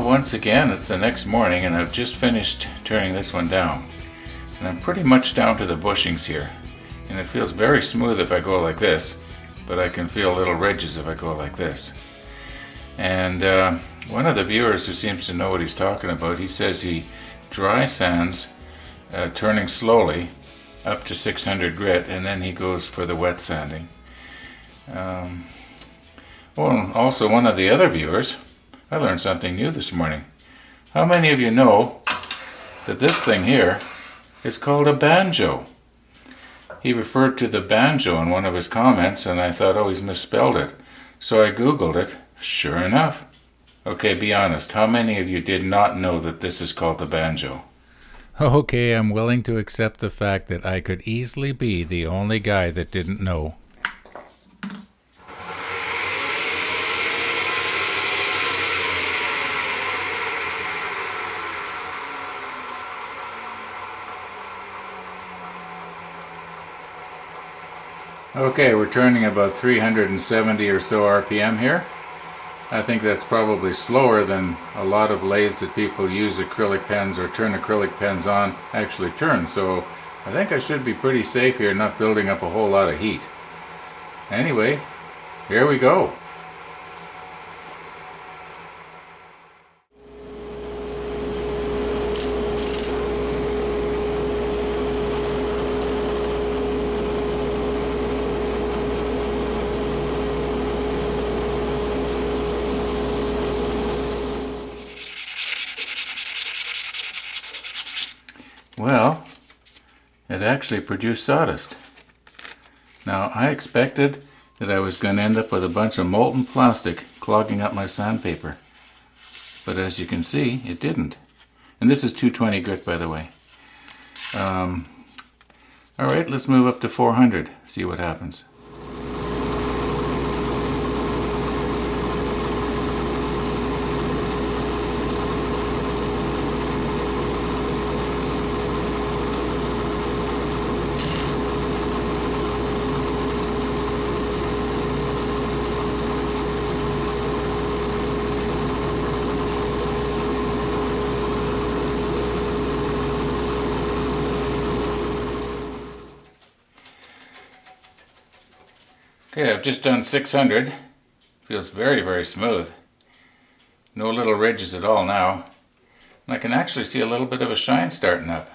Well, once again, it's the next morning and I've just finished turning this one down. And I'm pretty much down to the bushings here. And it feels very smooth if I go like this, but I can feel little ridges if I go like this. And one of the viewers who seems to know what he's talking about, he says he dry sands, turning slowly up to 600 grit, and then he goes for the wet sanding. Well, also one of the other viewers, I learned something new this morning. How many of you know that this thing here is called a banjo? He referred to the banjo in one of his comments, and I thought, oh, he's misspelled it. So I Googled it. Sure enough. Okay, be honest. How many of you did not know that this is called the banjo? Okay, I'm willing to accept the fact that I could easily be the only guy that didn't know. Okay, we're turning about 370 or so RPM here. I think that's probably slower than a lot of lathes that people use acrylic pens or turn acrylic pens on actually turn. So I think I should be pretty safe here, not building up a whole lot of heat. Anyway, here we go. Well, it actually produced sawdust. Now, I expected that I was going to end up with a bunch of molten plastic clogging up my sandpaper. But as you can see, it didn't. And this is 220 grit, by the way. Alright, let's move up to 400, see what happens. Okay, I've just done 600. Feels very, very smooth. No little ridges at all now. And I can actually see a little bit of a shine starting up.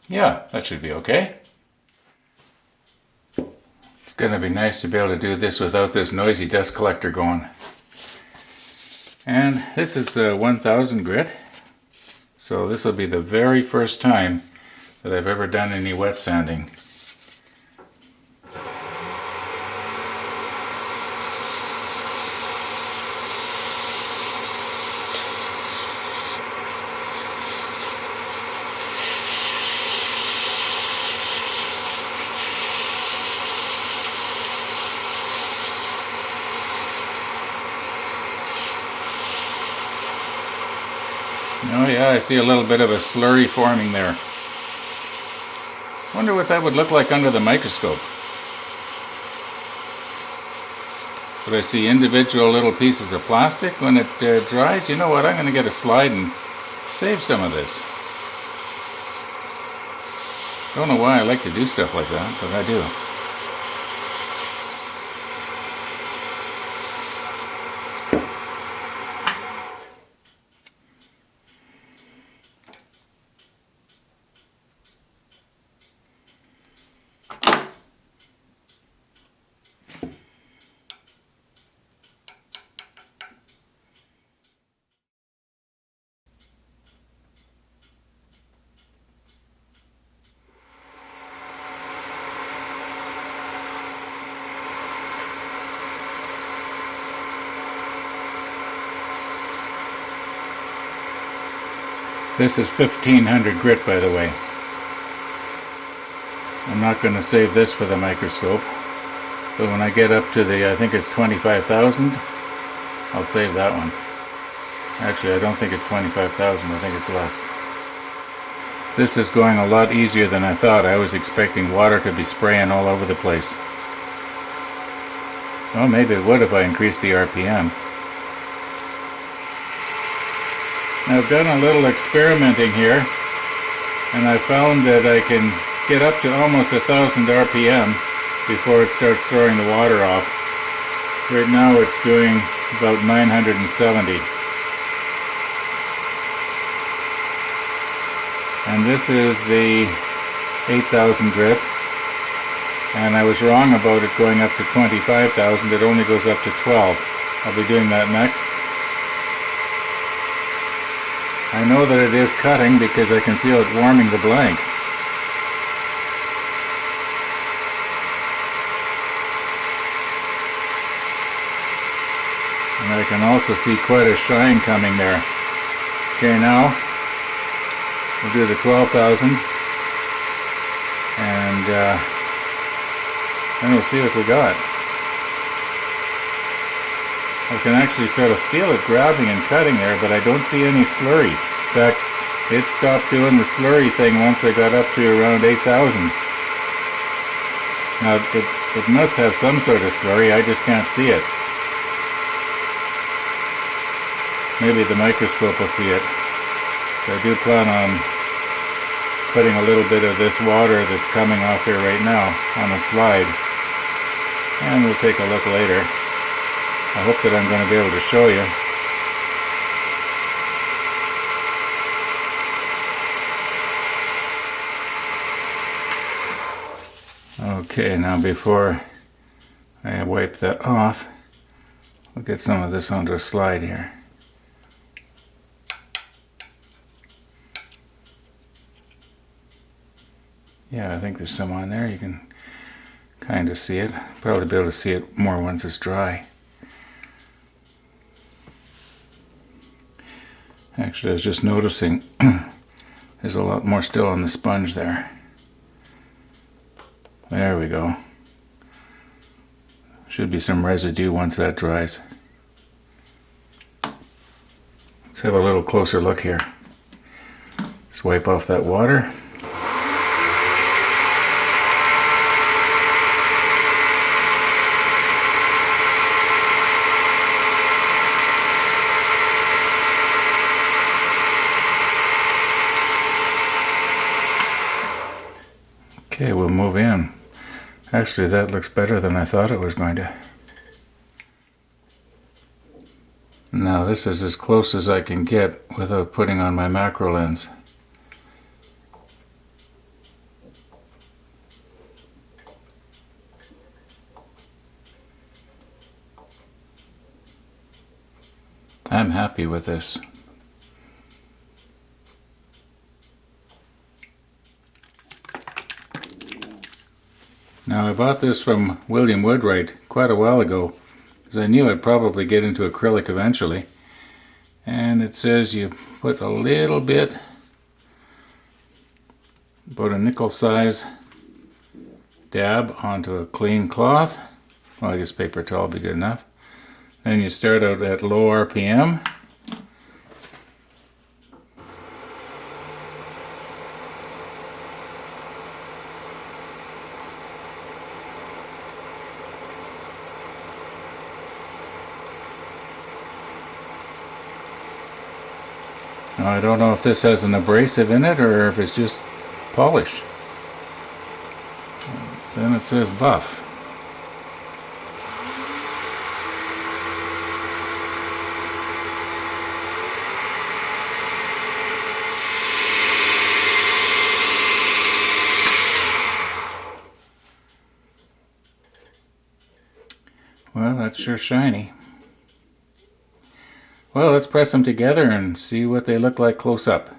Yeah, that should be okay. It's going to be nice to be able to do this without this noisy dust collector going. And this is 1000 grit. So this will be the very first time that I've ever done any wet sanding. Oh yeah, I see a little bit of a slurry forming there. Wonder what that would look like under the microscope. But I see individual little pieces of plastic. When it dries, you know what, I'm going to get a slide and save some of this. Don't know why I like to do stuff like that, but I do. This is 1500 grit, by the way. I'm not going to save this for the microscope, but when I get up to the, I think it's 25,000, I'll save that one. Actually, I don't think it's 25,000. I think it's less. This is going a lot easier than I thought. I was expecting water to be spraying all over the place. Well, maybe it would if I increased the RPM. I've done a little experimenting here, and I found that I can get up to almost 1,000 RPM before it starts throwing the water off. Right now it's doing about 970. And this is the 8,000 grit. And I was wrong about it going up to 25,000. It only goes up to 12. I'll be doing that next. I know that it is cutting because I can feel it warming the blank. And I can also see quite a shine coming there. Okay, now we'll do the 12,000 and then we'll see what we got. I can actually sort of feel it grabbing and cutting there, but I don't see any slurry. In fact, it stopped doing the slurry thing once I got up to around 8,000. Now, it must have some sort of slurry, I just can't see it. Maybe the microscope will see it. So I do plan on putting a little bit of this water that's coming off here right now on a slide. And we'll take a look later. I hope that I'm going to be able to show you. Okay, now before I wipe that off, we'll get some of this onto a slide here. Yeah, I think there's some on there. You can kind of see it. Probably be able to see it more once it's dry. Actually, I was just noticing there's a lot more still on the sponge there. There we go. Should be some residue once that dries. Let's have a little closer look here. Just wipe off that water. Okay, we'll move in. Actually, that looks better than I thought it was going to. Now, this is as close as I can get without putting on my macro lens. I'm happy with this. Now, I bought this from William Woodwright quite a while ago because I knew I'd probably get into acrylic eventually. And it says you put a little bit, about a nickel size dab onto a clean cloth. Well, I guess paper towel will be good enough. Then you start out at low RPM. Now, I don't know if this has an abrasive in it or if it's just polish. Then it says buff. Well, that's sure shiny. Well, let's press them together and see what they look like close up.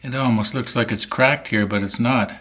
It almost looks like it's cracked here, but it's not.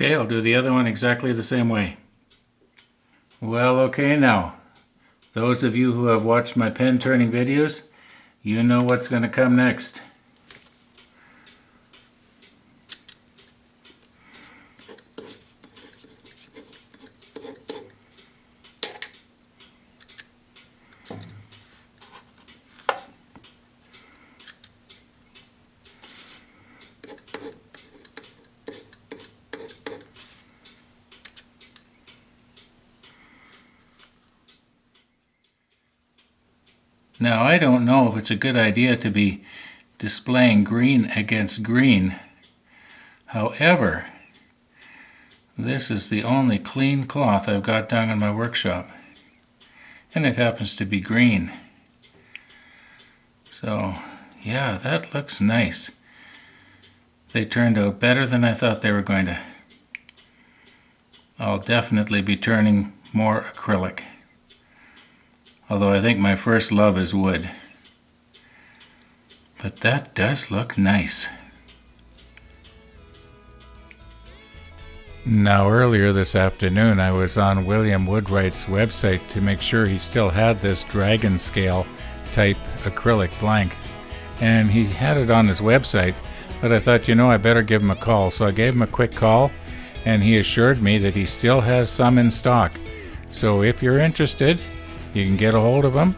Okay, I'll do the other one exactly the same way. Well, okay now. Those of you who have watched my pen turning videos, you know what's going to come next. Now, I don't know if it's a good idea to be displaying green against green. However, this is the only clean cloth I've got down in my workshop, and it happens to be green. So, yeah, that looks nice. They turned out better than I thought they were going to. I'll definitely be turning more acrylic. Although I think my first love is wood. But that does look nice. Now earlier this afternoon I was on William Woodwright's website to make sure he still had this dragon scale type acrylic blank. And he had it on his website, but I thought, I better give him a call. So I gave him a quick call, and he assured me that he still has some in stock. So if you're interested, you can get a hold of him,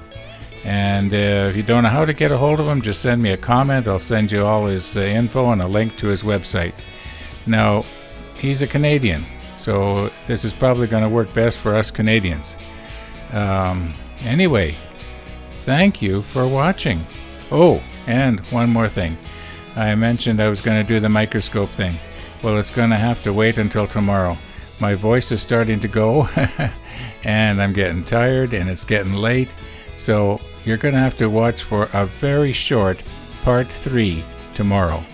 and if you don't know how to get a hold of him, just send me a comment. I'll send you all his info and a link to his website. Now, he's a Canadian, so this is probably going to work best for us Canadians. Anyway, thank you for watching. Oh, and one more thing. I mentioned I was going to do the microscope thing. Well, it's going to have to wait until tomorrow. My voice is starting to go, and I'm getting tired, and it's getting late. So you're going to have to watch for a very short part 3 tomorrow.